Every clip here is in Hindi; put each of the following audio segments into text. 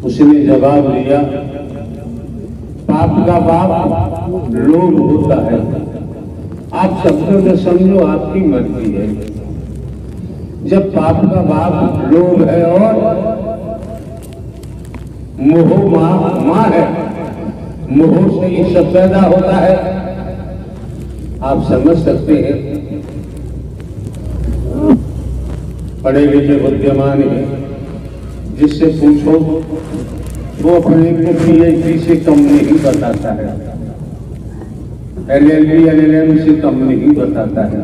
उसने जवाब दिया, पाप का बाप लोभ होता है। आप शब्दों में समझो, आपकी मर्जी है। जब पाप का बाप लोभ है और मोह माँ है, मोह से ही सब पैदा होता है। आप समझ सकते हैं, पढ़े लिखे बुद्धिमान है, जिससे पूछो वो अपने को PhD से कम नहीं बताता है, LLB LLM से कम नहीं बताता है।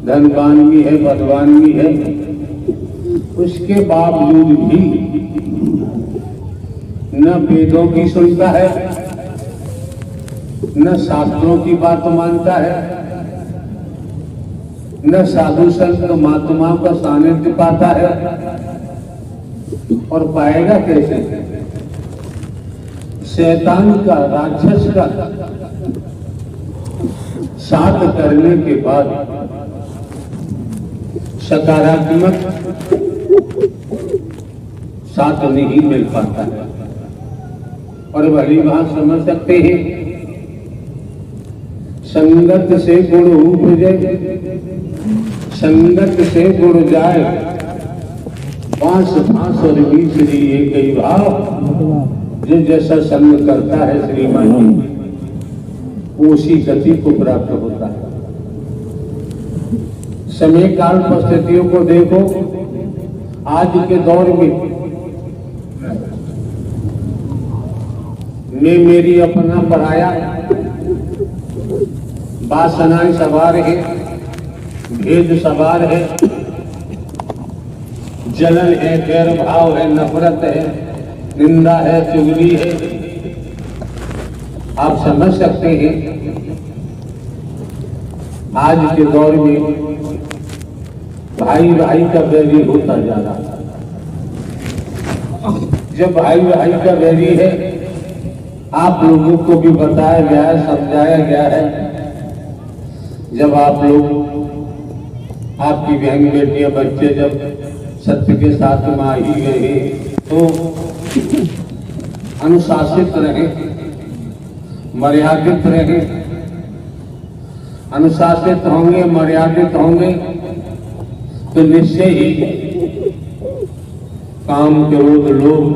धनवान भी है, बलवान भी है, उसके बावजूद भी न वेदों की सुनता है, न शास्त्रों की बात मानता है, न साधु संत महात्मा का सानिध्य पाता है। और पाएगा कैसे? शैतान का, राक्षस का साथ करने के बाद सकारात्मक साथ नहीं मिल पाता है। और भली बात समझ सकते हैं, संगत से गुण उपजे, संगत से गुण जाए, बांस बांस और बीसरी एक ही भाव। जो जैसा संग करता है श्रीमान उसी गति को प्राप्त होता है। समय काल परिस्थितियों को देखो, आज के दौर में मैं मेरी अपना पराया, वासनाएं सवार है, भेद सवार है, जलन है, गैर भाव है, नफरत है, निंदा है, चुगली है। आप समझ सकते हैं, आज के दौर में भाई भाई का बैरी होता जा रहा है। जब भाई भाई का बैरी है, आप लोगों को भी बताया गया है, समझाया गया है। जब आप लोग, आपकी बहन बेटियां बच्चे जब सत्य के साथ में आ ही गए तो अनुशासित रहे, मर्यादित रहे। अनुशासित होंगे, मर्यादित होंगे तो निश्चय ही काम, क्रोध, लोभ,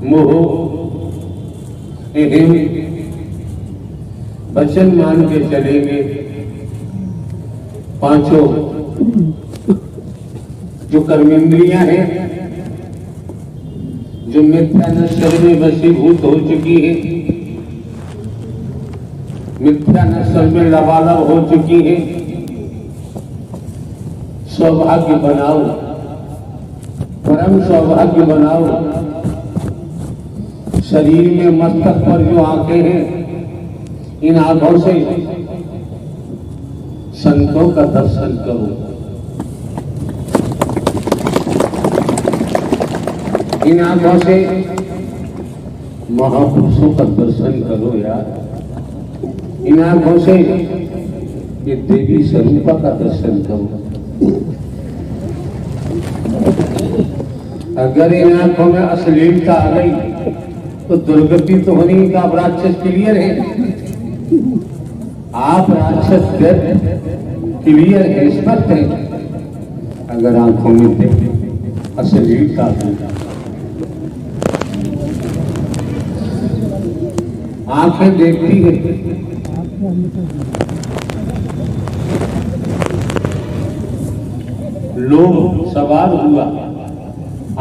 मोह, एवं वचन मान के चलेंगे। पांचों जो कर्मेंद्रियां हैं, जो मिथ्या नश्वर में वशीभूत हो चुकी है, मिथ्या नश्वर में लबालब हो चुकी है, सौभाग्य बनाओ, परम सौभाग्य बनाओ। शरीर में मस्तक पर जो आंखें हैं, इन आंखों से संतों का दर्शन करो, इन आंखों से महापुरुषों का दर्शन करो यार। इन आंखों से ये देवी स्वरूपा का दर्शन करो। अगर इन आंखों में अश्लीलता आ गई तो दुर्गति तो होनी का। आप राक्षस क्लियर है, आप राक्षस क्लियर है, स्पष्ट है। अगर आंखों में अश्लीलता आ गई, आंखें देखती है, लोभ सवार हुआ,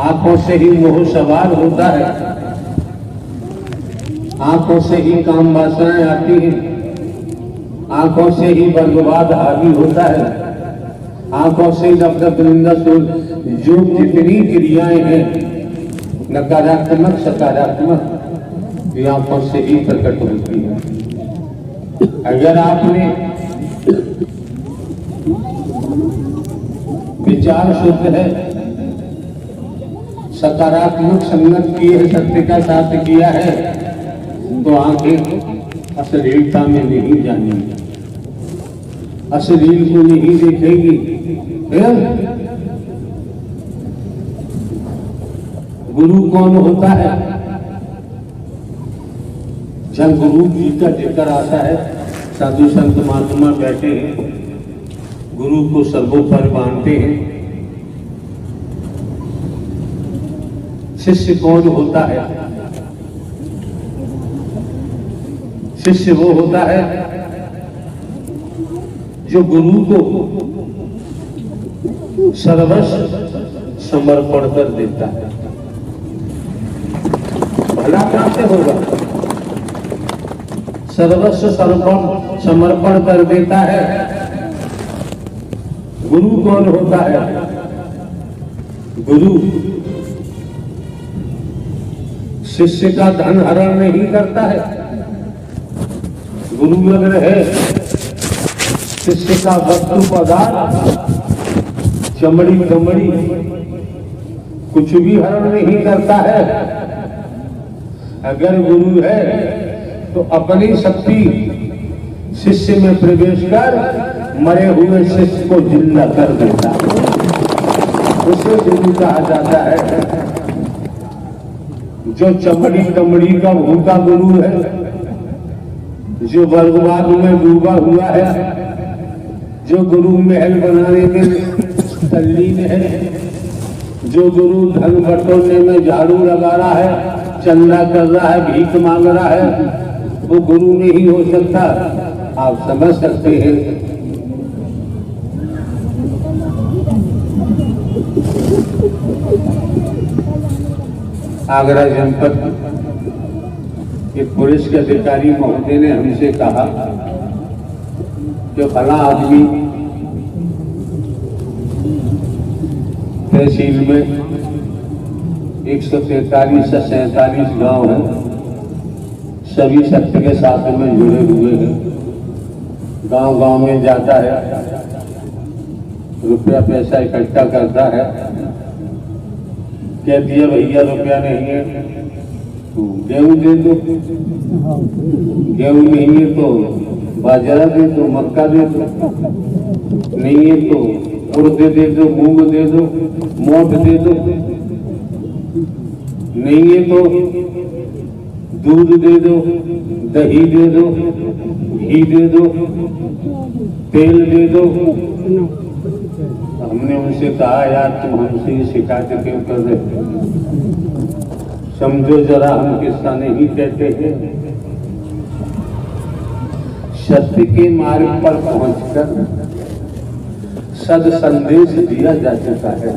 आंखों से ही मोह सवार होता है, आंखों से ही काम वासनाएं आती हैं, आंखों से ही बर्बाद हावी होता है, आंखों से नफरत, निंदा, जो जितनी क्रियाएं हैं नकारात्मक सकारात्मक, ये आंखों से ही प्रकट होती है। अगर आपने विचार शुद्ध है, सकारात्मक संगत की है, सत्य का साथ किया है, तो आंखें अश्लीलता में नहीं जानेंगी, अश्लील को नहीं देखेगी। गुरु कौन होता है? जब गुरु जी का जिक्र आता है, साधु संत महात्मा बैठे हैं, गुरु को सर्वोपरि मानते हैं। शिष्य कौन होता है? शिष्य वो होता है जो गुरु को सर्वस्व समर्पण कर देता है। भला कैसे होगा? सर्वस्व समर्पण कर देता है। गुरु कौन होता है? गुरु शिष्य का धन हरण नहीं करता है। गुरु अगर है, शिष्य का वस्तु पदार्थ, चमड़ी चमड़ी कुछ भी हरण नहीं करता है। अगर गुरु है तो अपनी शक्ति शिष्य में प्रवेश कर मरे हुए शिष्य को जिंदा कर देता है। उसे गुरु कहा जाता है। जो चमड़ी चमड़ी का भूखा गुरु है, जो वर्गवाद में डूबा हुआ है, जो गुरु महल बनाने में तल्लीन है, जो गुरु धन बटोरने में झाड़ू लगा रहा है, चंदा कर रहा है, भीख मांग रहा है, वो गुरु नहीं हो सकता। आप समझ सकते हैं। आगरा जनपद के पुलिस के अधिकारी महोदय ने हमसे कहा कि फला आदमी तहसील में 143 से 47 गांव है, सभी शक्ति के साथ में जुड़े हुए हैं। गांव गांव में जाता है, रुपया पैसा इकट्ठा करता है। कह दिया भैया रुपया नहीं है तो गेहूं दे दो, गेहूं नहीं है तो बाजरा दे दो, मक्का दे दो, नहीं है तो उड़द दे दो, मूंग दे दो, मोठ दे दो, नहीं है तो दूध दे दो, दही दे दो, घी दे दो, तेल दे दो। हमने उनसे कहा यार तुम हमसे ये शिकायत क्यों कर रहे हो? समझो जरा हम किस्सा नहीं कहते हैं। सत्य के मार्ग पर पहुंचकर सद संदेश दिया जा चुका है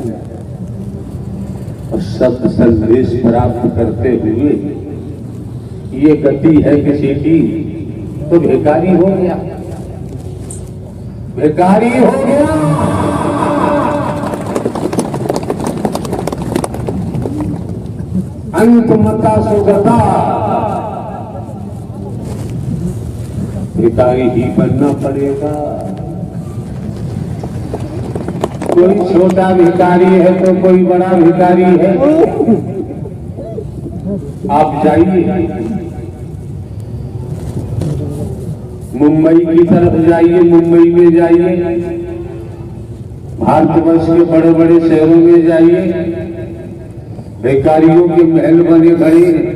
और सद संदेश प्राप्त करते हुए ये गति है किसी की तो भिखारी हो गया, भिखारी हो गया। अंत मता सुगता, भिखारी ही बनना पड़ेगा। कोई छोटा भिखारी है तो कोई बड़ा भिखारी है। आप जाइए मुंबई की तरफ जाइए, मुंबई में जाइए, भारतवर्ष के बड़े बड़े शहरों में जाइए, भिखारियों के महल बने खड़े हैं,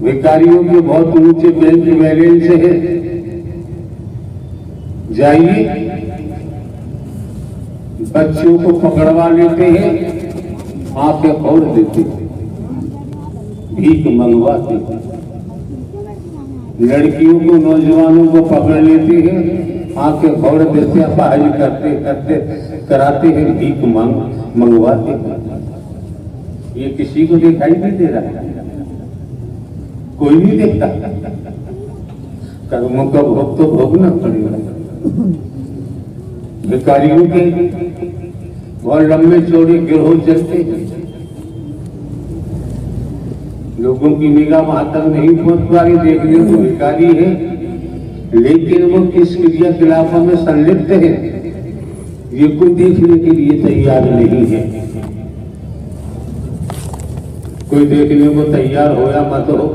भिखारियों के बहुत ऊंचे बैंक बैलेंस है। जाइए, बच्चों को पकड़वा लेते हैं, आंखें फोड़ देते हैं, भीख मंगवाते हैं। लड़कियों को, नौजवानों को पकड़ लेते हैं, आंखें फोड़ देते हैं, पढ़ाई करते करते कराते हैं, भीख मंगवाते हैं। ये किसी को दिखाई नहीं दे रहा है, कोई नहीं देखता। कर्मों का भोग तो भोगना पड़ेगा। भिखारियों के बहुत लंबे चौड़े गिरोह चलते हैं, लोगों की निगाह वहां तक नहीं पहुंच पा रही, देखने को भिखारी है लेकिन वो किस क्रियाकलापों में संलिप्त है ये कोई देखने के लिए तैयार नहीं है। कोई देखने को तैयार हो या मत हो,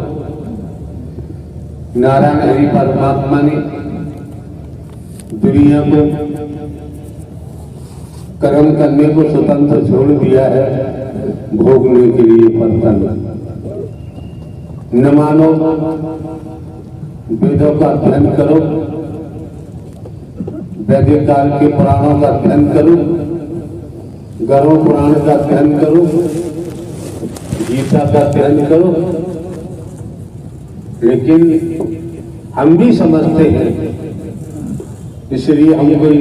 नारायण हरि परमात्मा ने दुनिया को कर्म करने को स्वतंत्र छोड़ दिया है। भोगने के लिए बर्तन। न मानो वेदों का अध्ययन करो, वैदिक काल के पुराणों का अध्ययन करो, गरुड़ पुराण का अध्ययन करो, गीता का अध्ययन करो, लेकिन हम भी समझते हैं, इसलिए हम कोई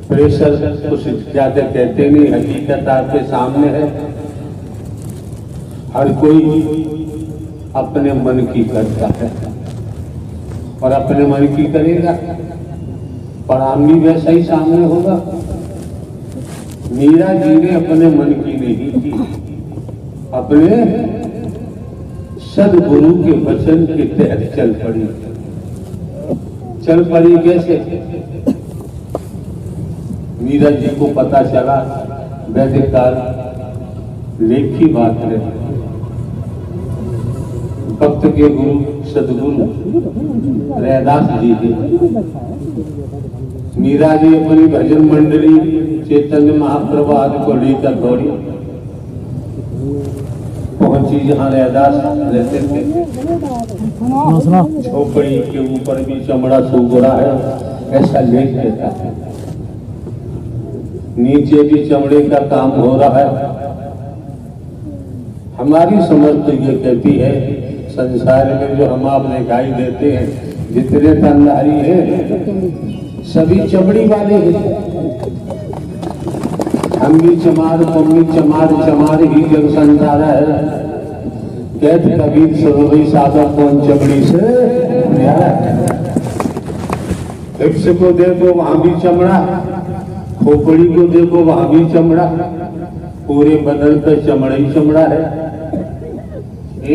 प्रेशर कुछ ज्यादा कहते नहीं। हकीकत आपके सामने है, हर कोई अपने मन की करता है और अपने मन की करेगा, परिणाम भी वैसा ही सामने होगा। मीरा जी ने अपने मन की नहीं की, अपने सदगुरु के वचन के तहत चल पड़ी। चल पड़ी कैसे? मीरा जी को पता चला वैदिक काल लेख की बात है, भक्त के गुरु सदगुरु रैदास जी के। मीरा जी अपनी भजन मंडली चैतन्य महाप्रभु आदि को लेकर दौड़ी, पहुंची जहाँ रैदास रहते थे। झोपड़ी के ऊपर भी चमड़ा सूख रहा है, ऐसा लेख देता है। नीचे भी चमड़े का काम हो रहा है। हमारी समझ तो ये कहती है, संसार में जो हम आप दिखाई देते हैं, जितने तनधारी हैं सभी चमड़ी वाले हैं। हम भी चमार, पम्मी चमार, चमार ही जग संसार है। कहते कबीर सरोही साधक कौन चमड़ी से न्यारा है। हिप्स को देखो वहां भी चमड़ा, खोपड़ी को देखो वहां भी चमड़ा, पूरे बदन पे चमड़ा ही चमड़ा है।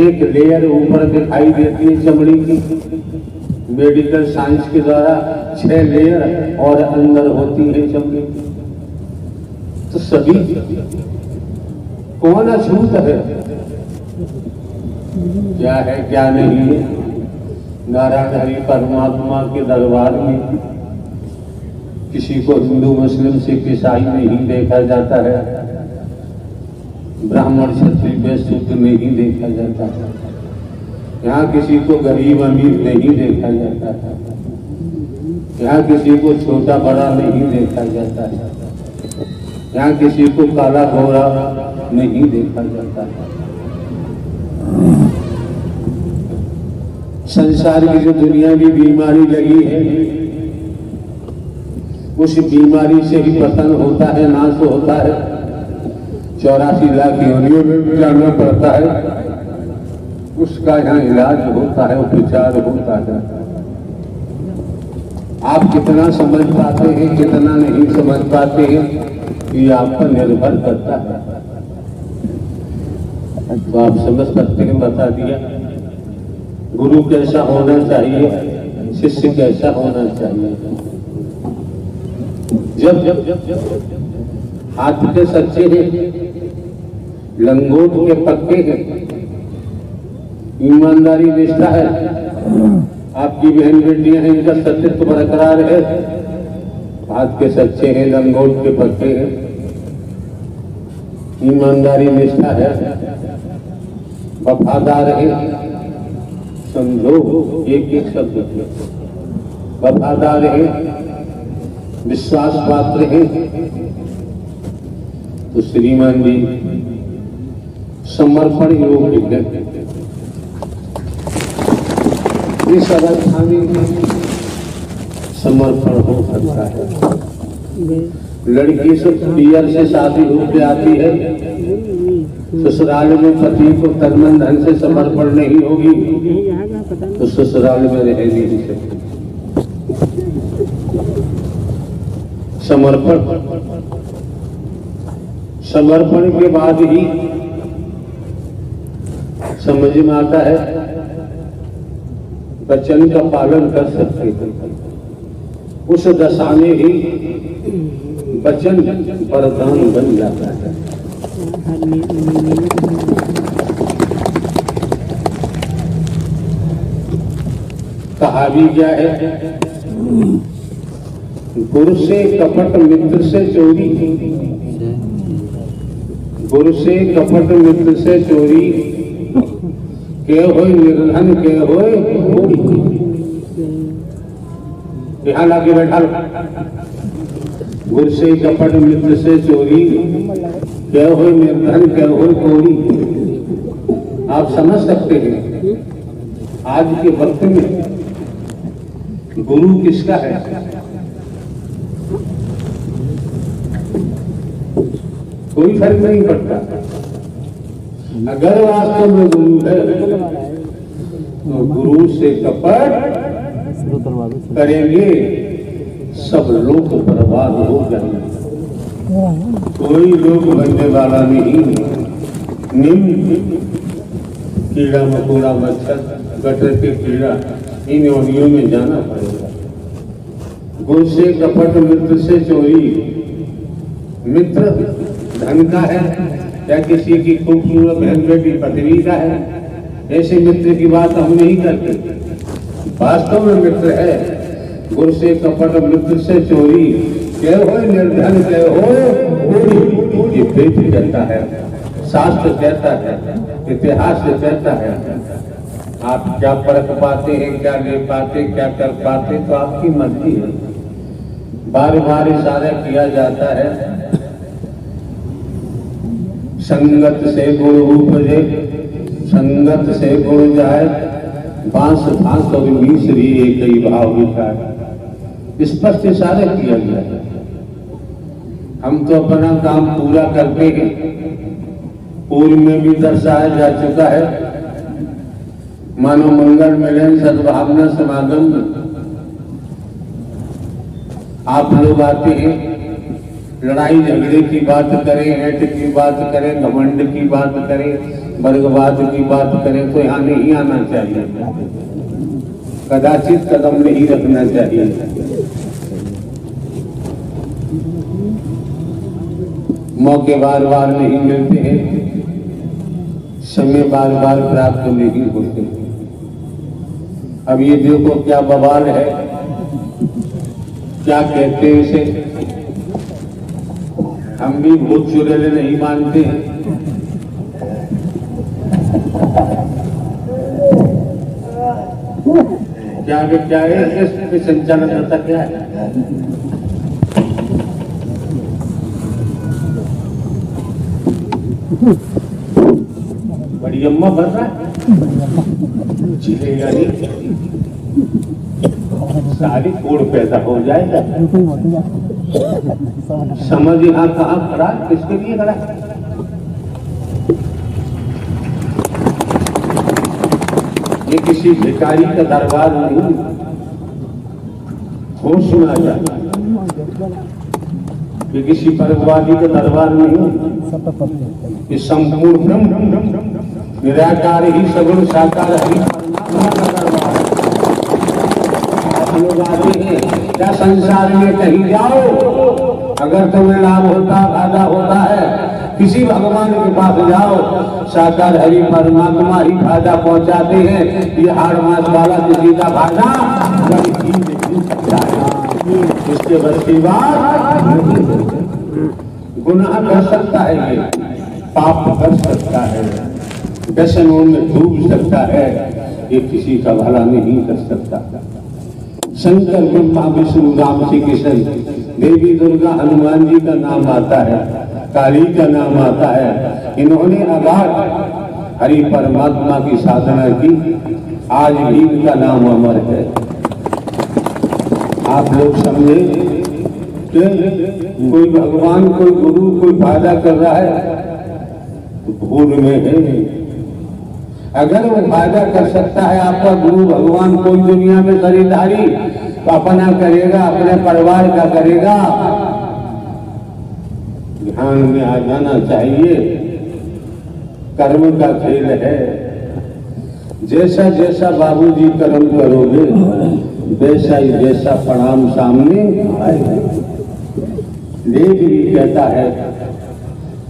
एक लेयर ऊपर दिखाई देती है चमड़ी की, मेडिकल साइंस के द्वारा 6 लेयर और अंदर होती है चमड़ी। तो सभी कौन अछूत है, क्या है क्या नहीं है। नारायण हरि परमात्मा के दरबार में किसी को हिंदू मुस्लिम सिख ईसाई नहीं देखा जाता है, ब्राह्मण क्षत्रिय वैश्य शूद्र नहीं देखा जाता है। यहाँ किसी को गरीब अमीर नहीं देखा जाता है, यहाँ किसी को छोटा बड़ा नहीं देखा जाता है, यहाँ किसी को काला गोरा नहीं देखा जाता है। संसार की जो दुनिया की बीमारी लगी है, उस बीमारी से ही पतन होता है, नाश होता है। 84 लाख योनियों में जाना पड़ता है, उसका यहाँ इलाज होता है, उपचार होता है। आप कितना समझ पाते हैं, कितना नहीं समझ पाते हैं, ये आप पर निर्भर करता है। तो आप समझ सकते हैं, बता दिया। गुरु कैसा होना चाहिए, शिष्य कैसा होना चाहिए। जब हाथ के सच्चे हैं, लंगोट के पक्के हैं, ईमानदारी निष्ठा है, आपकी बहन बेटियां हैं, इनका सत्यत्व बरकरार है, हाथ के सच्चे हैं, लंगोट के पक्के हैं, ईमानदारी निष्ठा है, वफादार है। समझो एक एक शब्द, वफादार है, विश्वास पात्र है, तो श्रीमान जी समर्पण योग्य है। इस अवस्था में समर्पण हो सकता है। लड़की से पियर से शादी होकर आती है, ससुराल में पति को तन मन धन से समर्पण नहीं होगी तो ससुराल में रह नहीं सकती। समर्पण के बाद ही समझ में आता है वचन का पालन कर सकते हैं। उस दशा में ही वचन वरदान बन जाता है। कहा भी क्या है, गुरु से कपट मित्र से चोरी, गुरु से कपट मित्र से चोरी, के होय निर्धन के होय यहाँ लाके बैठा लो। गुरु से कपट मित्र से चोरी, के होय निर्धन के होय कोरी। आप समझ सकते हैं आज के वक्त में गुरु किसका है? कोई फर्क नहीं पड़ता। अगर वास्तव में गुरु है तो गुरु से कपट करेंगे सब लोग बर्बाद हो जाएंगे। कोई लोग बनने वाला नहीं। निम्न कीड़ा मकोड़ा मच्छर गटर के कीड़ा इन योनियों में जाना पड़ेगा। गुरु से कपट मित्र से चोरी। मित्र धन का है या किसी की खूबसूरत बहन बेटी पत्नी का है, ऐसे मित्र की बात हम नहीं करते। वास्तव में मित्र है गुरु से कपट मित्र से चोरी, क्या हो निर्धन क्या हो ये वेद कहता है, शास्त्र कहता है, इतिहास कहता है। आप क्या परख पाते हैं, क्या ले पाते, क्या कर पाते, तो आपकी मर्जी है। बार बार इशारा किया जाता है संगत से गुण उपजे, संगत से गुण जाए, बांस फांस और मिश्री एक ही भाव विचार। स्पष्ट इशारा किया गया है। हम तो अपना काम पूरा करते हैं। पूर्व में भी दर्शाया जा चुका है। मानो मंगल मिलन सद्भावना समागम आप लोग आते हैं, लड़ाई झगड़े की बात करें, ऐट की बात करें, घमंड की बात करें, वर्गवाद की बात करें, तो यहाँ नहीं आना चाहिए। कदाचित कदम नहीं रखना चाहिए। मौके बार बार नहीं मिलते हैं, समय बार बार प्राप्त नहीं होते। अब ये देखो क्या बवाल है, क्या कहते हैं इसे। हम भी भूत चुड़ैल नहीं मानते हैं। क्या है इसमें संचालन करता क्या है? बड़ी अम्मा भर रहा है, चिलेगा नहीं, सारी कोड़ पैदा हो जाएगा। समझ यहाँ कहाँ खड़ा, किसके लिए खड़ा? ये किसी भिखारी का दरबार नहीं, होश में आ जाए। ये किसी परगवादी का दरबार नहीं, ये संपूर्ण ब्रह्म निराकार ही सगुण साकार हरि परमात्मा का दरबार है। आप लोग आते हैं क्या संसार में कहीं जाओ, अगर तुम्हें लाभ होता फायदा होता है, किसी भगवान के पास जाओ, साकार हरि परमात्मा ही फायदा पहुंचाते हैं। ये हाड़ मास वाला किसी का फायदा इसके बस की बात। गुनाह कर सकता है, ये पाप कर सकता है, व्यसनों में डूब सकता है, ये किसी का भला नहीं कर सकता। शंकर ब्रह्मा विष्णु राम श्री कृष्ण, देवी दुर्गा हनुमान जी का नाम आता है, काली का नाम आता है। इन्होंने अगाध हरि परमात्मा की साधना की, आज भी इनका नाम अमर है। आप लोग समझे कि कोई भगवान, कोई गुरु, कोई फायदा कर रहा है तो भूल में है। अगर वो फायदा कर सकता है आपका गुरु भगवान, कोई दुनिया में खरीदारी तो अपना करेगा, अपने परिवार का करेगा। ध्यान में आ जाना चाहिए, कर्म का खेल है। जैसा जैसा बाबूजी कर्म करोगे वैसा ही जैसा परिणाम सामने आएगा। लेख भी कहता है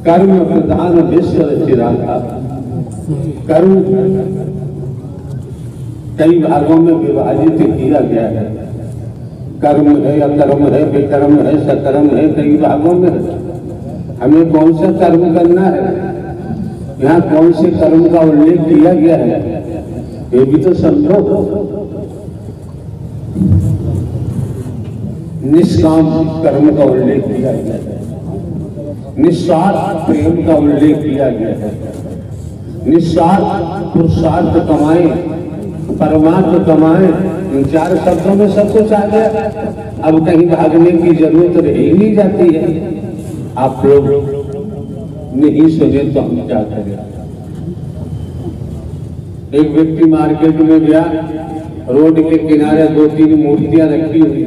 कर्म प्रधान विश्व रचिराता। कर्म कई भागों में विभाजित किया गया है। कर्म है, अकर्म है, विकर्म है, सकर्म है, कई भागों में है। हमें कौन सा कर्म करना है, यहाँ कौन से कर्म का उल्लेख किया गया है, ये भी तो समझो। निष्काम कर्म का उल्लेख किया गया है, निस्वार्थ प्रेम का उल्लेख किया गया है, निस्वार्थ पुरुषार्थ कमाए, परमार्थ कमाए। इन 4 शब्दों में सब कुछ आ गया। अब कहीं भागने की जरूरत रह ही नहीं जाती है। आप लोग नहीं सुने तो हम क्या करें। एक व्यक्ति मार्केट में गया, रोड के किनारे 2-3 मूर्तियां रखी हुई।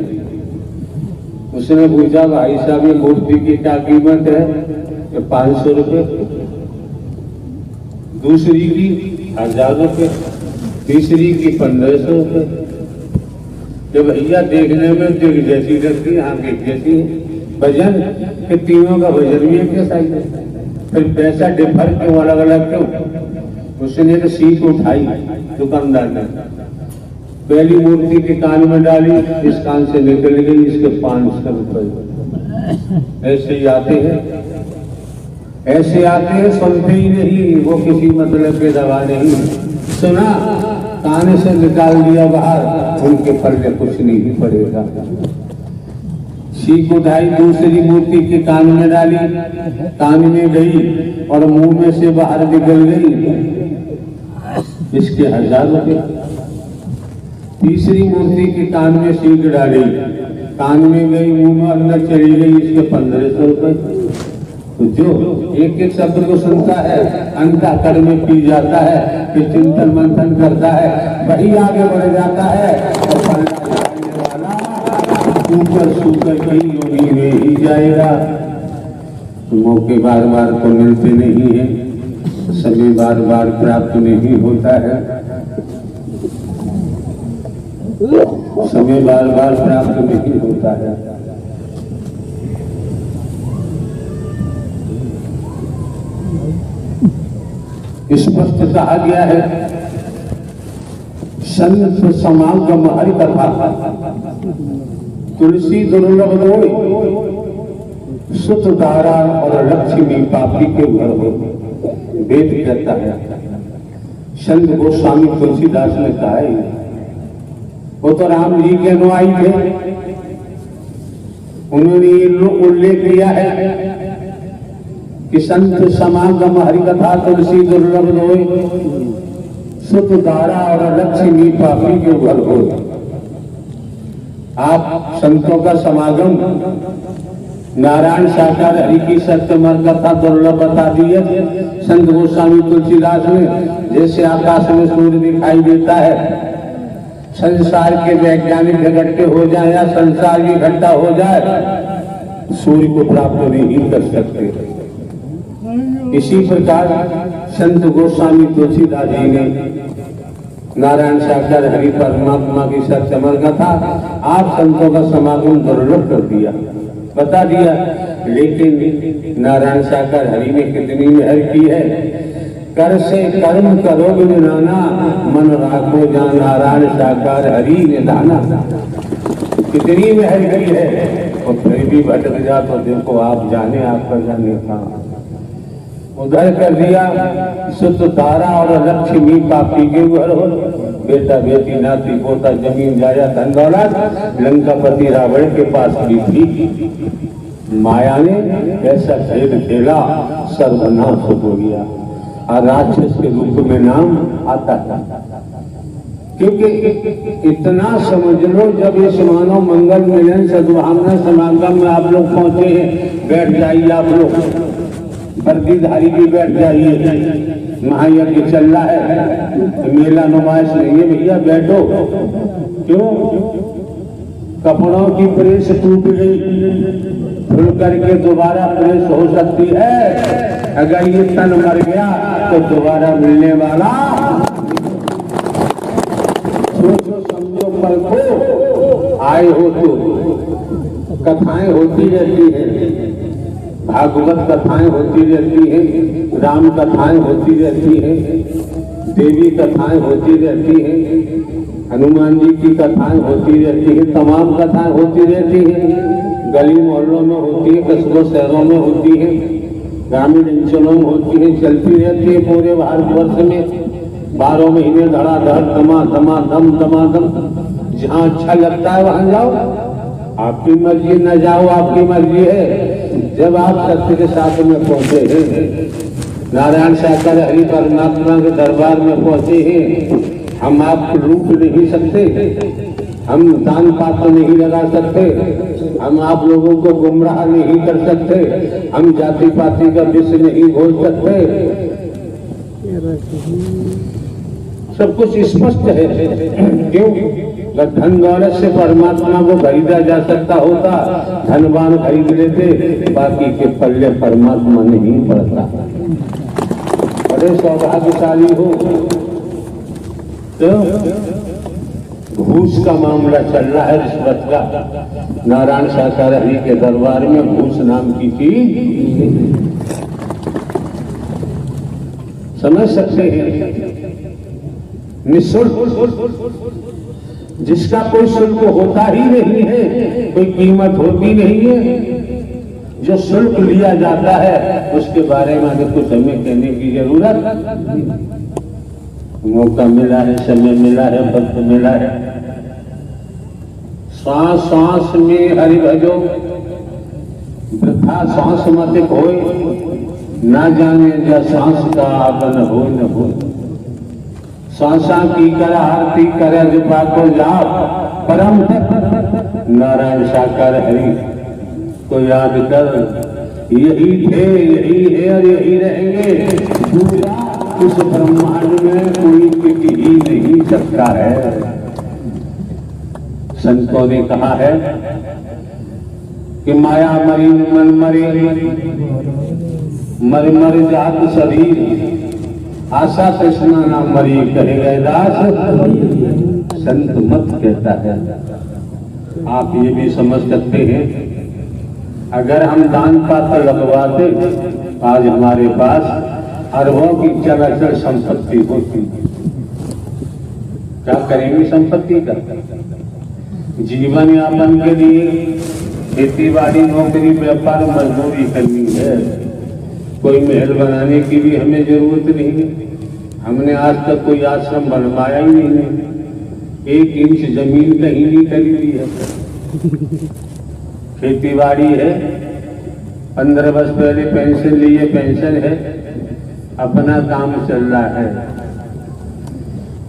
उसने पूछा, भाई साहब ये मूर्ति की क्या कीमत है? 500 रुपये। दूसरी की 1000 रुपये, तीसरी की 1500 रुपये। तो भैया देखने में दिल जैसी लगती है, आंख एक जैसी है। वजन के तीनों का वजन भी एक जैसा ही है, फिर पैसा डिफर क्यों, अलग अलग क्यों? उसने तो सीख उठाई दुकानदार ने, पहली मूर्ति के कान में डाली, इस कान से निकल गई, इसके 500 रुपये। ऐसे ही आते हैं, ऐसे आते हैं, सुनते ही नहीं, वो किसी मतलब के दवा नहीं। सुना, कान से निकाल दिया बाहर, उनके पल्ले कुछ नहीं पड़ेगा। सीख उठाई, दूसरी मूर्ति के कान में डाली, कान में गई और मुंह में से बाहर निकल गई, इसके 1000 रुपये। तीसरी मूर्ति के कान में सीख डाली, कान में गई, मुंह में अंदर चली गई, इसके 1500 रुपये। तो जो एक एक शब्द को सुनता है, अंतःकरण में पी जाता है, फिर चिंतन मंथन करता है, वही आगे बढ़ जाता है। और ऊपर सूकर कहीं योगी में ही जाएगा। तो मौके बार बार तो मिलते नहीं है, समय बार बार प्राप्त नहीं होता है, समय बार बार प्राप्त नहीं होता है। स्पष्ट कहा गया है, संत समागम हरि कथा, तुलसी दुर्लभ होय, सुत दारा और लक्ष्मी पापी के घर हो। वेद कहता है, संत गोस्वामी तुलसीदास ने कहा है, वो तो राम जी के अनुयायी थे, उन्होंने ये उल्लेख किया है कि संत समागम हरि कथा तुलसी दुर्लभ होय, सुत दारा और लक्ष्मी पापी के घर हो। आप संतों का समागम, नारायण साकार हरि की सत्यमर कथा दुर्लभ बता दी है संत गोस्वामी तुलसीदास ने। जैसे आकाश में सूर्य दिखाई देता है, संसार के वैज्ञानिक इकट्ठे हो जाए या संसार भी इकट्ठा हो जाए, सूर्य को प्राप्त नहीं कर सकते। इसी प्रकार संत गोस्वामी तुलसीदास जी ने नारायण साकार हरि परमात्मा की सत्यमर कथा आप संतों का समागम दुर्लभ कर दिया, बता दिया। लेकिन नारायण साकार हरि ने कितनी मेहर की है। कर से कर्म करो नाना, मन राखो जा नारायण साकार हरि निधाना। कितनी मेहर की है, और फिर भी भटक जा तो देखो आप जाने, आपका जाने कहाँ। उधर कर दिया, सुत तारा और लक्ष्मी पापी के घर हो। बेटा बेटी नाती पोता जमीन जाया धन दौलत लंकापति रावण के पास भी थी। माया ने ऐसा खेल खेला, सर्वनाश हो गया और राक्षस के रूप में नाम आता था। क्योंकि इतना समझ लो, जब इस मानव मंगल मिलन सद्भावना समागम में आप लोग पहुंचे हैं, बैठ जाइए आप लोग, वर्दीधारी भी बैठ जाइए। महायज्ञ चल रहा है, मेला नुमाइश नहीं है भैया, बैठो। क्यों? कपड़ों की प्रेस टूट गई, खुल करके दोबारा प्रेस हो सकती है। अगर ये तन मर गया तो दोबारा मिलने वाला, सोचो समझो परखो। आए हो तो कथाएं होती रहती है, भागवत कथाएं होती रहती हैं, राम कथाएं होती रहती हैं, देवी कथाएं होती रहती हैं, हनुमान जी की कथाएं होती रहती हैं, तमाम कथाएं होती रहती हैं। गली मोहल्लों में होती है, कस्बों शहरों में होती है। ग्रामीण अंचलों में होती है, चलती रहती है पूरे भारतवर्ष में 12 महीने धड़ाधड़ दमादम। जहाँ अच्छा लगता है वहां जाओ, आपकी मर्जी, न जाओ आपकी मर्जी है। जब आप सत्य के साथ में पहुंचे हैं, नारायण साकार हरि परमात्मा के दरबार में पहुंचे हैं, हम आपको रूप नहीं सकते, हम दान पात्र नहीं लगा सकते, हम आप लोगों को गुमराह नहीं कर सकते, हम जाति पाति का विष नहीं बोल सकते। सब कुछ स्पष्ट है। क्यों? अगर धन दौलत से परमात्मा को खरीदा जा सकता होता, धनवान खरीद लेते, बाकी के पल्ले परमात्मा नहीं पड़ता। बड़े सौभाग्यशाली हो। तो घूस का मामला चल रहा है, रिश्वत का। नारायण साकार हरि के दरबार में घूस नाम की चीज समझ सकते हैं, निःशुल्क, जिसका कोई शुल्क होता ही नहीं है, कोई कीमत होती नहीं है। जो शुल्क लिया जाता है उसके बारे में कुछ हमें कहने की जरूरत। मौका मिला है, समय मिला है, वक्त मिला है, श्वास श्वास में हरि भजो, वृथा श्वास मत खोए, ना जाने जा श्वास का आगन हो न हो। श्वासा की कर आरती करे जपा को जाप, परम नारायण साकार हरि को याद कर। यही थे, यही है और यही रहेंगे। उस ब्रह्मांड में कोई टिक ही नहीं सकता है। संतों ने कहा है कि माया मरी मन मरे, मर मर जात शरीर, आशा कृष्णा ना मरी कहे गए दास, संत मत कहता है। आप ये भी समझ सकते हैं, अगर हम दान पात्र लगवाते, आज हमारे पास अरबों की चलाचल संपत्ति होती। क्या करेंगे संपत्ति का? जीवन यापन के लिए खेती बाड़ी, नौकरी, व्यापार, मजदूरी करनी है। कोई महल बनाने की भी हमें जरूरत नहीं है। हमने आज तक कोई आश्रम बनवाया ही नहीं है। 1 इंच जमीन कहीं नहीं खरीदी है। खेती बाड़ी है, 15 वर्ष पहले पेंशन लिए, पेंशन है, अपना काम चल रहा है।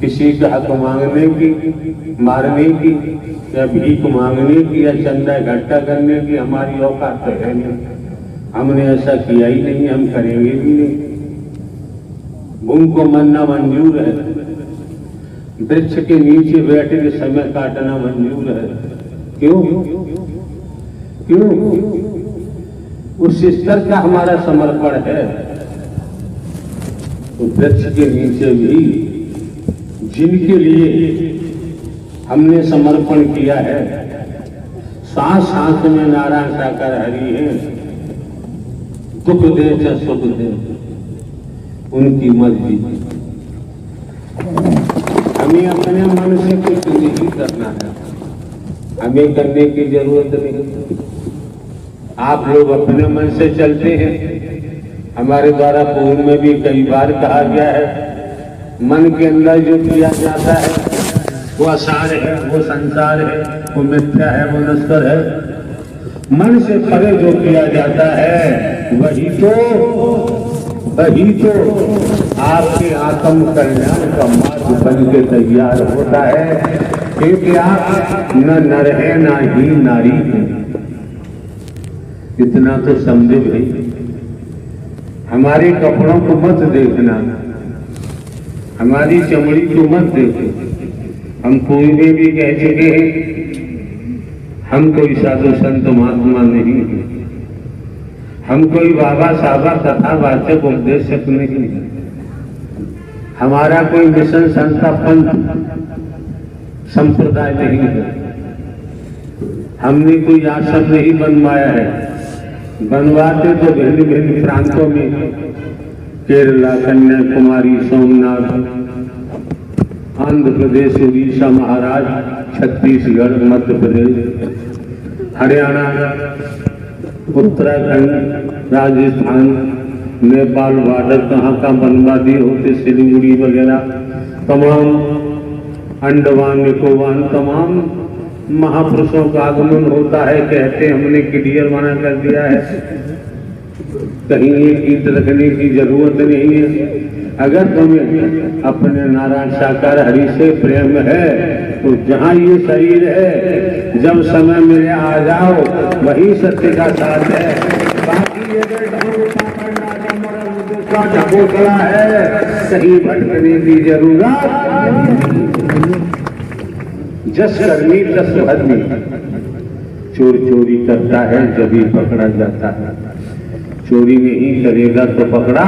किसी का हक मांगने की, मारने की, या भीख मांगने की, या चंदा इकट्ठा करने की हमारी औकात तो है नहीं। हमने ऐसा किया ही नहीं, हम करेंगे भी नहीं। भूमि को मरना मंजूर है, वृक्ष के नीचे बैठ के समय काटना मंजूर है। क्यों? क्यों? उस स्तर का हमारा समर्पण है। तो वृक्ष के नीचे भी जिनके लिए हमने समर्पण किया है, सांस सांस में नारायण साकार हरि है, दुख दे चाहे सुख दे, उनकी मर्जी। हमें अपने मन से कुछ नहीं करना है, हमें करने की जरूरत नहीं। आप लोग अपने मन से चलते हैं। हमारे द्वारा पूर्व में भी कई बार कहा गया है, मन के अंदर जो किया जाता है वो आसार है, वो संसार है, वो मिथ्या है, वो नश्वर है। मन से परे जो किया जाता है वही तो आपके आत्म कल्याण का मार्ग बन के तैयार होता है। क्योंकि आप न नर है ना ही नारी है, इतना तो समझे भाई। हमारे कपड़ों को मत देखना, हमारी चमड़ी को मत देखो। हम पूर्व में भी कह चुके हैं, हम कोई साधु संत महात्मा नहीं है, हम कोई बाबा साहबा कथावाचक उपदेशक नहीं है। हमारा कोई मिशन संस्था पंथ संप्रदाय नहीं है। हमने कोई आश्रम नहीं बनवाया है, बनवाते तो भिन्न भिन्न प्रांतों में, केरला, कन्याकुमारी, सोमनाथ, आंध्र प्रदेश, उड़ीसा, महाराष्ट्र, छत्तीसगढ़, मध्य प्रदेश, हरियाणा, उत्तराखंड, राजस्थान, नेपाल बॉर्डर कहाँ का बनवादी होते, सिलीगुड़ी वगैरह, तमाम अंडमान निकोबार, तमाम महापुरुषों का आगमन होता है। कहते हमने क्लियर मना कर दिया है, कहीं ये ईद रखने की जरूरत नहीं है। अगर तुम्हें अपने नारायण साकार हरि से प्रेम है तो जहाँ ये शरीर है, जब समय मिले आ जाओ, वही सत्य का साथ है। बाकी ये ढकोसला है, कहीं भटकने की जरूरत। जस करनी तस भरनी, चोर चोरी करता है जब ही पकड़ा जाता है, चोरी नहीं करेगा तो पकड़ा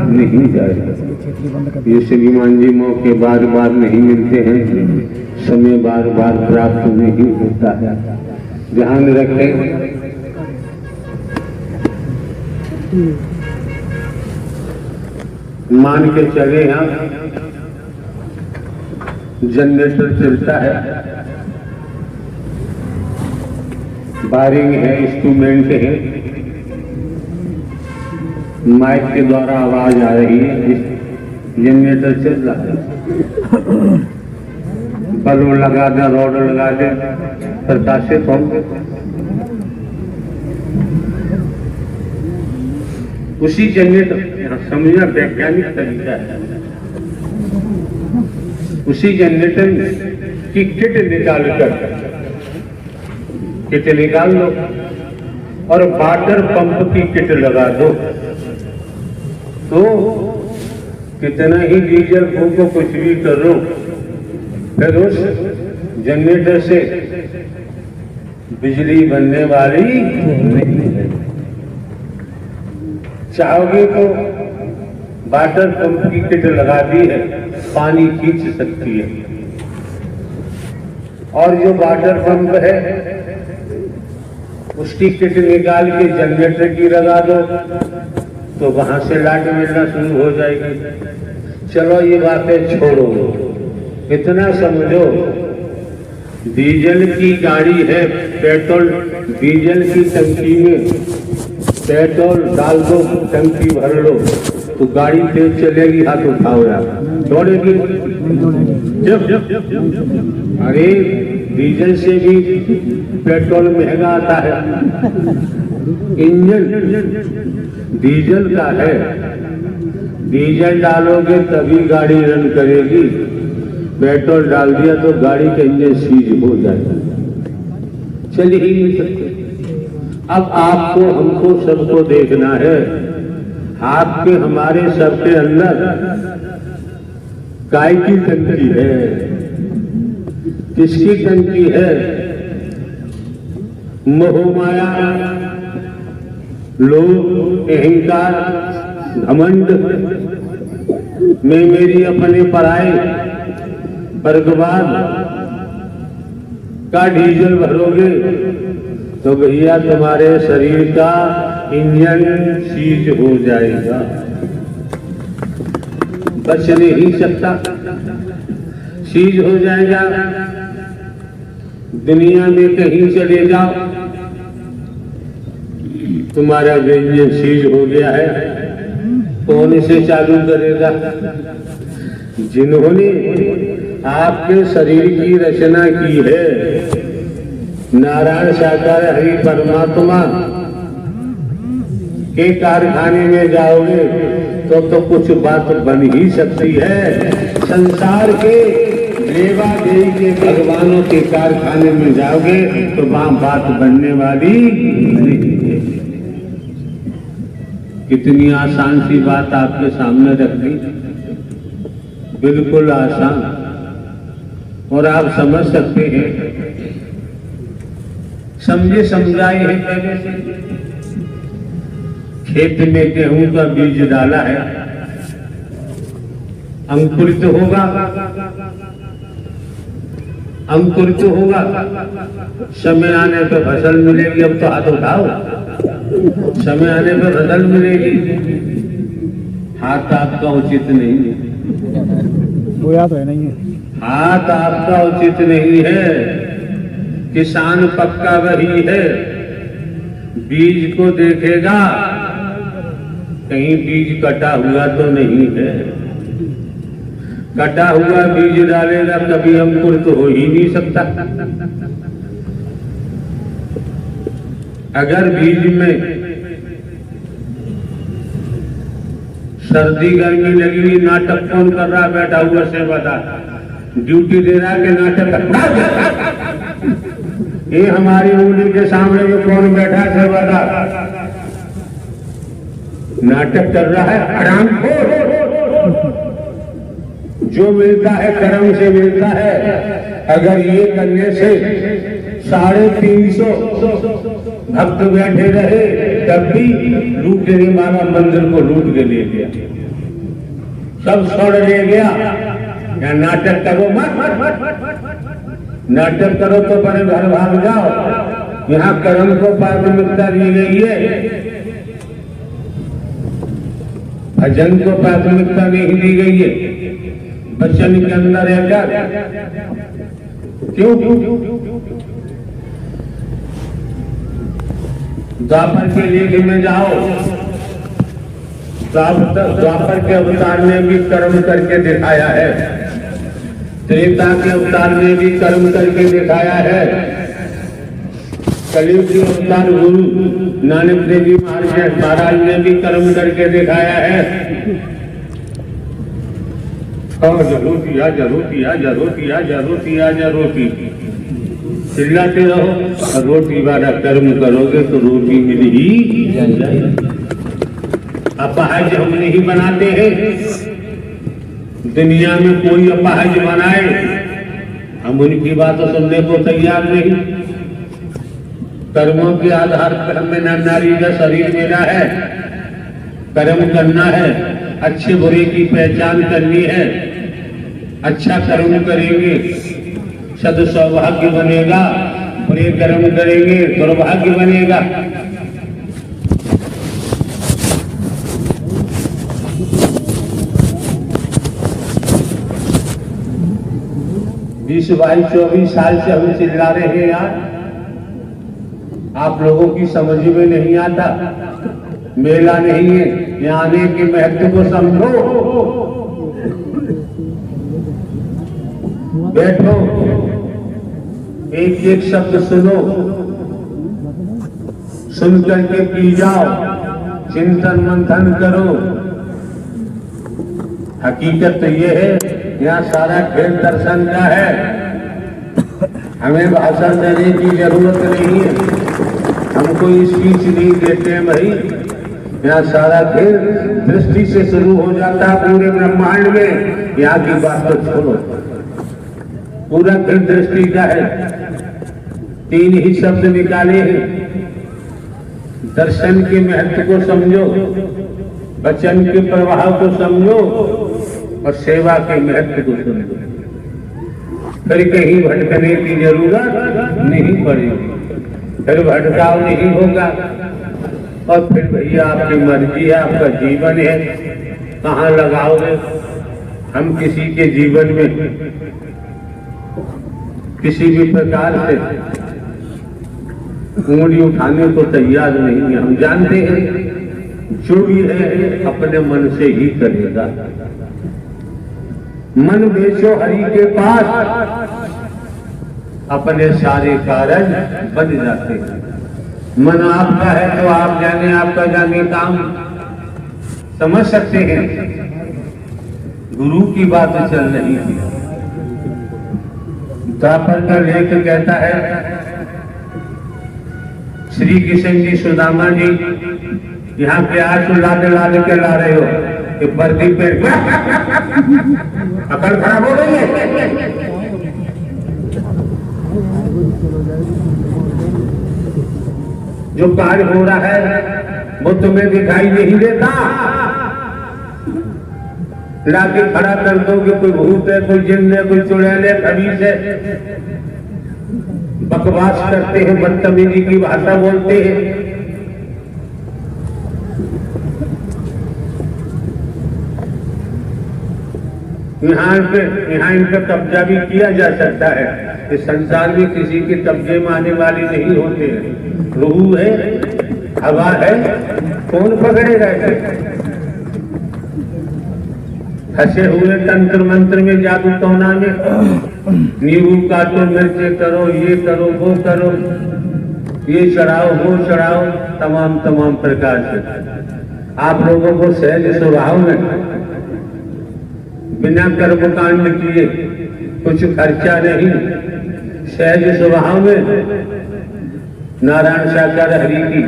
नहीं जाएगा। ये श्रीमान जी मौके बार बार नहीं मिलते हैं, समय बार बार प्राप्त नहीं होता है। ध्यान रखें। मान के चले हम जनरेटर चलता है, वायरिंग है, इंस्ट्रूमेंट है, माइक के द्वारा आवाज आ रही है, जनरेटर चल रहा है, बल्ब लगा दे, रॉड लगा दे, प्रकाशित होंगे। उसी जनरेटर, समझना वैज्ञानिक तरीका है, उसी जनरेटर की किट निकाल लो और वाटर पंप की किट लगा दो, तो कितना ही डीजल फूको, कुछ भी करो, फिर उस जनरेटर से बिजली बनने वाली नहीं है। चाहोगे तो वाटर पंप की किट लगा दी है, पानी खींच सकती है, और जो वाटर पंप है उसकी किट निकाल के जनरेटर की लगा दो, तो वहां से लाइट मिलना शुरू हो जाएगी। चलो ये बातें छोड़ो, इतना समझो, डीजल की गाड़ी है, पेट्रोल डीजल की टंकी में पेट्रोल डाल दो, टंकी भर लो, तो गाड़ी तेज चलेगी, हाथ उठाओ यार, दौड़ेगी। अरे डीजल से भी पेट्रोल महंगा आता है, इंजन डीजल का है, डीजल डालोगे तभी गाड़ी रन करेगी, पेट्रोल डाल दिया तो गाड़ी का इंजन सीज हो जाएगा, चल ही नहीं सकते। अब आपको हमको सबको देखना है, आपके हमारे सबके अंदर काय की टंकी है, किसकी टंकी है? मोह माया, लोभ, अहंकार, घमंड में मेरी अपने पराए वर्गवाद का डीजल भरोगे तो भैया तुम्हारे शरीर का इंजन सीज हो जाएगा, बच नहीं सकता, सीज हो जाएगा। दुनिया में कहीं चले जाओ, तुम्हारा इंजन सीज हो गया है, कौन इसे चालू करेगा? जिन्होंने आपके शरीर की रचना की है, नारायण साकार हरि परमात्मा के कारखाने में जाओगे तो कुछ बात बन ही सकती है। संसार के लेवा देवी के भगवानों के कारखाने में जाओगे तो वहां बात बनने वाली नहीं है। कितनी आसान सी बात आपके सामने रख दी, बिल्कुल आसान, और आप समझ सकते हैं, समझे समझाए हैं। पहले से खेत में गेहूं का बीज डाला है, अंकुरित होगा, अंकुरित होगा, समय आने पे फसल मिलेगी। अब तो हाथ उठाओ, समय आने पे फसल मिलेगी। हाथ आपका उचित नहीं है, वो याद है नहीं है, हाथ आपका उचित नहीं है। किसान पक्का वही है, बीज को देखेगा, कहीं बीज कटा हुआ तो नहीं है। कटा हुआ बीज डालेगा कभी अंकुर तो हो ही नहीं सकता। अगर बीज में सर्दी गर्मी लगी हुई, नाटक कौन कर रहा बैठा हुआ से बता, ड्यूटी दे रहा के नाटक ये हमारी उंगली के सामने में कौन बैठा से बता, नाटक कर रहा है। आराम जो मिलता है कर्म से मिलता है। अगर ये करने से 350 भक्त बैठे रहे तब भी लूटने वाला मंदिर को लूट के ले गया, सब छोड़ ले गया। या नाटक करो मत, नाटक करो तो बड़े घर भाग जाओ। यहाँ कर्म को प्राथमिकता दी गई है, भजन को प्राथमिकता नहीं दी गई है। वचन के अंदर रहकर क्यों द्वापर के लेख में जाओ, द्वापर के अवतार ने भी कर्म करके दिखाया है, त्रेता के अवतार ने भी कर्म करके दिखाया है, कलयुग के अवतार गुरु नानक देव जी महाराज ने भी कर्म करके दिखाया है। और रोटी आजा रोटी आजा रोटी आजा रोटी आजा रोटी चिल्लाते रहो। रोटी वाला कर्म करोगे तो रोटी मिल ही जाएगी। अपाहज हम नहीं बनाते हैं, दुनिया में कोई अपाहज बनाए हम उनकी बात सुनने को तैयार नहीं। कर्मों के आधार पर हमें नारी का शरीर मिला है, कर्म करना है, अच्छे बुरे की पहचान करनी है। अच्छा कर्म करेंगे सद सौभाग्य बनेगा, बुरे कर्म करेंगे दुर्भाग्य बनेगा। बीस 22-24 साल से हम चिल्ला रहे हैं यार, आप लोगों की समझ में नहीं आता। मेला नहीं है, यहाँ आने के महत्व को समझो। बैठो, एक एक शब्द सुनो, सुन करके पी जाओ, चिंतन मंथन करो। हकीकत तो ये है, यहाँ सारा खेल दर्शन का है। हमें भाषण देने की जरूरत नहीं है, हम कोई स्पीच नहीं देते हैं भाई। यहाँ सारा खेल दृष्टि से शुरू हो जाता है पूरे ब्रह्मांड में। यहाँ की बात तो छोड़ो, पूरा खेल दृष्टि का है। 3 ही शब्द निकाले हैं, दर्शन के महत्व को समझो, वचन के प्रवाह को समझो और सेवा के महत्व को समझो। फिर कहीं भटकने की जरूरत नहीं पड़ेगी, फिर भटकाव नहीं होगा। और फिर भैया आपकी मर्जी है, आपका जीवन है, कहाँ लगाओगे। हम किसी के जीवन में किसी भी प्रकार से उंगली उठाने को तैयार नहीं है। हम जानते हैं जो भी है अपने मन से ही करेगा। मन बेचो हरि के पास, अपने सारे कार्य बन जाते हैं। मन आपका है तो आप जाने, आपका जाने काम समझ सकते हैं। गुरु की बात चल रही थी। द्वापर का लेख कहता है, श्री कृष्ण जी सुदामा जी यहाँ प्यास लाद लाद के ला रहे हो, ये बर्दी पे अकल खराब हो गई है। जो कार्य हो रहा है वो तुम्हें दिखाई नहीं देता। लाके खड़ा कर दोगे, कोई भूत है, कोई जिन्न है, कोई चुड़ैल है, खबीस है। बकवास करते हैं, बदतमीजी की भाषा बोलते हैं। यहाँ इन पे कब्जा भी किया जा सकता है। इस संसार में किसी के कब्जे में आने वाले नहीं होते हैं। रूह है, हवा है, कौन पकड़ेगा इसे? फंसे हुए तंत्र मंत्र में, जादू टोना में, नींबू काटो, मिर्चे करो, ये करो, वो करो, ये चढ़ाओ, वो चढ़ाओ, तमाम प्रकार से आप लोगों को सहज स्वभाव में बिना कर्मकांड किए, कुछ खर्चा नहीं, सहज स्वभाव में नारायण साकार हरि की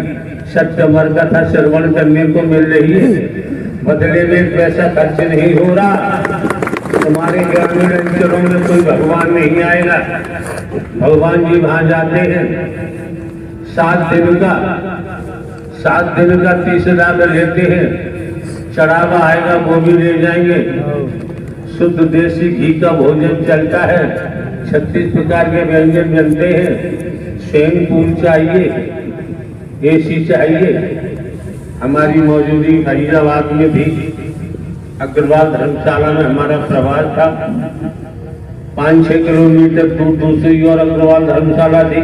सत्यमर कथा श्रवण करने को मिल रही है। बदले में पैसा खर्च नहीं हो रहा। तुम्हारे ग्रामीण अंचलों में कोई भगवान नहीं आएगा। भगवान जी वहां जाते हैं 7 दिन का 30 लाख लेते हैं। चढ़ावा आएगा वो भी ले जाएंगे। शुद्ध देसी घी का भोजन चलता है। 36 प्रकार के व्यंजन बनते हैं। स्विमिंग पूल चाहिए, AC चाहिए। हमारी मौजूदगी फरीदाबाद में भी अग्रवाल धर्मशाला में हमारा प्रवास था। 5-6 किलोमीटर दूर दूसरी और अग्रवाल धर्मशाला थी।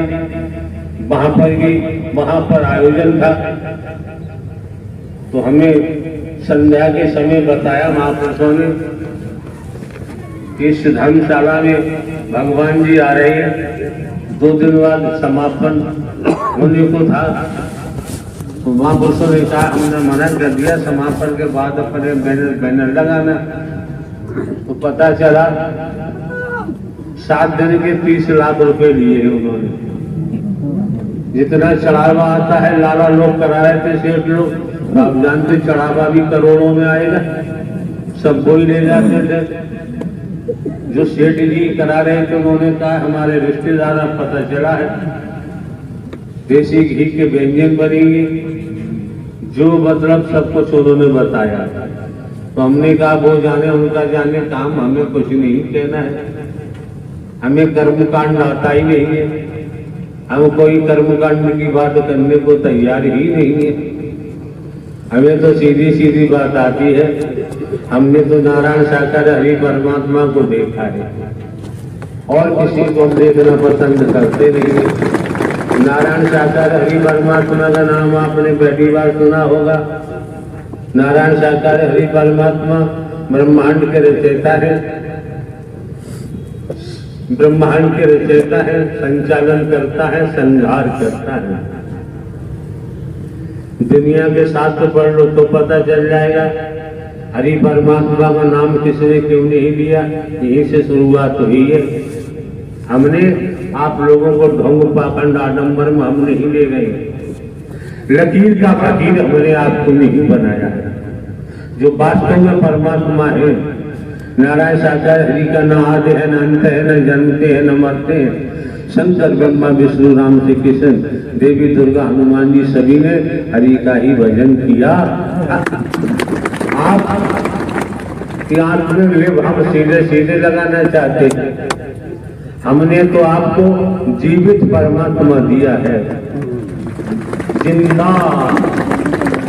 वहां पर आयोजन था। तो हमें संध्या के समय बताया महापुरुषों ने, इस धर्मशाला में भगवान जी आ रहे हैं। 2 दिन बाद समापन होने को था। तो महापुरुषों ने कहा, हमने मना कर दिया समापन के बाद अपने बैनर लगाना। तो पता चला 7 दिन के 30 लाख रुपए लिए हैं उन्होंने। जितना चढ़ावा आता है लाला लोग करा रहे थे, सेठ लोग। आप जानते चढ़ावा भी करोड़ों में आएगा, सब कोई ले जाते थे। जो सेठ जी करा रहे थे उन्होंने कहा, हमारे रिश्तेदार पता चला है देसी घी के व्यंजन बनेंगे, जो मतलब सब कुछ उन्होंने बताया। तो हमने कहा वो जाने उनका जाने काम, हमें कुछ नहीं कहना है। हमें कर्मकांड आता ही नहीं है। हम कोई कर्मकांड की बात करने को तैयार ही नहीं है। हमें तो सीधी सीधी बात आती है। हमने तो नारायण साकार हरि परमात्मा को देखा है और किसी को देखना पसंद करते नहीं है। नारायण साकार हरि परमात्मा का नाम आपने पहली बार सुना होगा। नारायण साकार हरि परमात्मा ब्रह्मांड के रचयिता है, ब्रह्मांड के रचयिता है, संचालन करता है, संहार करता है। दुनिया के शास्त्र पढ़ लो तो पता चल जाएगा हरि परमात्मा का नाम किसने क्यों नहीं लिया। यहीं से शुरुआत हुई है। हमने आप लोगों को ढोंग पाखंड आडंबर में हम नहीं ले गए। लकीर का फकीर हमने आपको नहीं बनाया है। जो वास्तव में परमात्मा है, नारायण साकार हरि का न आदि है, न अंत है, न जन्मते हैं, न मरते हैं। शंकर ब्रह्मा विष्णु राम श्री कृष्ण देवी दुर्गा हनुमान जी सभी ने हरि का ही भजन किया। आप आंख में लिप हम सीधे सीधे लगाना चाहते हैं। हमने तो आपको जीवित परमात्मा दिया है, जिंदा।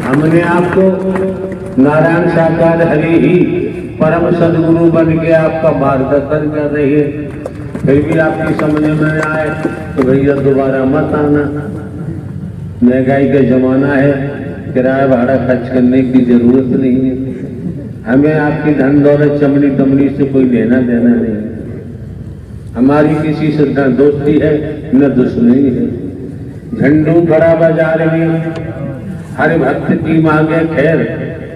हमने आपको नारायण साकार हरि ही परम सदगुरु बन के आपका मार्गदर्शन कर रही है। फिर भी आपकी समझ में आए तो भैया दोबारा मत आना। महंगाई का जमाना है, किराया भाड़ा खर्च करने की जरूरत नहीं है। हमें आपकी धन दौलत चमड़ी तमड़ी से कोई लेना देना नहीं है। हमारी किसी से न दोस्ती है न दुश्मनी है। झंडू खड़ा बाजार में हर भक्त की मांगे खैर,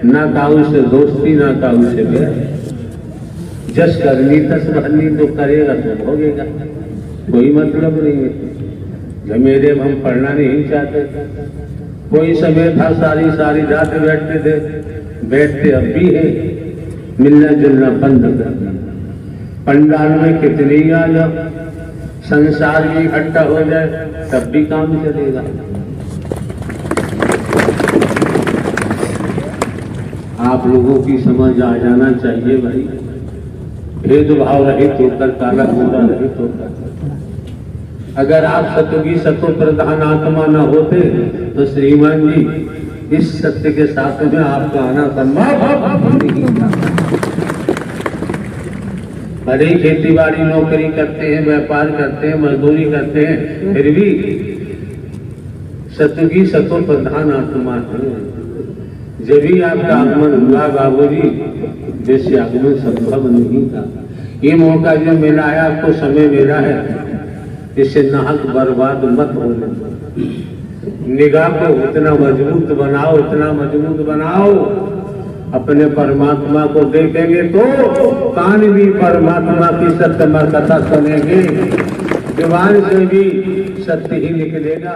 ना काऊ से दोस्ती ना काऊ से बैर। जस करनी तस भरनी, तो करेगा तो भोगेगा, कोई मतलब नहीं है। झमेरे में हम पढ़ना नहीं चाहते। कोई समय था सारी रात बैठते अब भी है। मिलना जुलना बंद कर दिया। पंडाल में कितनी आ जाओ, संसार में इकट्ठा हो जाए तब भी काम चलेगा। आप लोगों की समझ आ जाना चाहिए भाई। भेदभाव रहित होकर, काला गोरा रहित होकर। अगर आप सतोगी सतो प्रधान आत्मा न होते तो श्रीमान जी इस सत्य के साथ में आपका आना संभव नहीं था। बड़े खेती बाड़ी नौकरी करते हैं, व्यापार करते हैं, मजदूरी करते हैं, फिर भी सतोगी सतो प्रधान आत्मा है। जब भी आपका आगमन हुआ बाबूजी, जैसे आगमन संभव नहीं था। ये मौका जो मिला है, आपको समय मिला है, इसे नाहक बर्बाद मत होने। निगाह को उतना मजबूत बनाओ, उतना मजबूत बनाओ, अपने परमात्मा को देखेंगे तो कान भी परमात्मा की सत्य कथा सुनेंगे, जुबान से भी सत्य ही निकलेगा।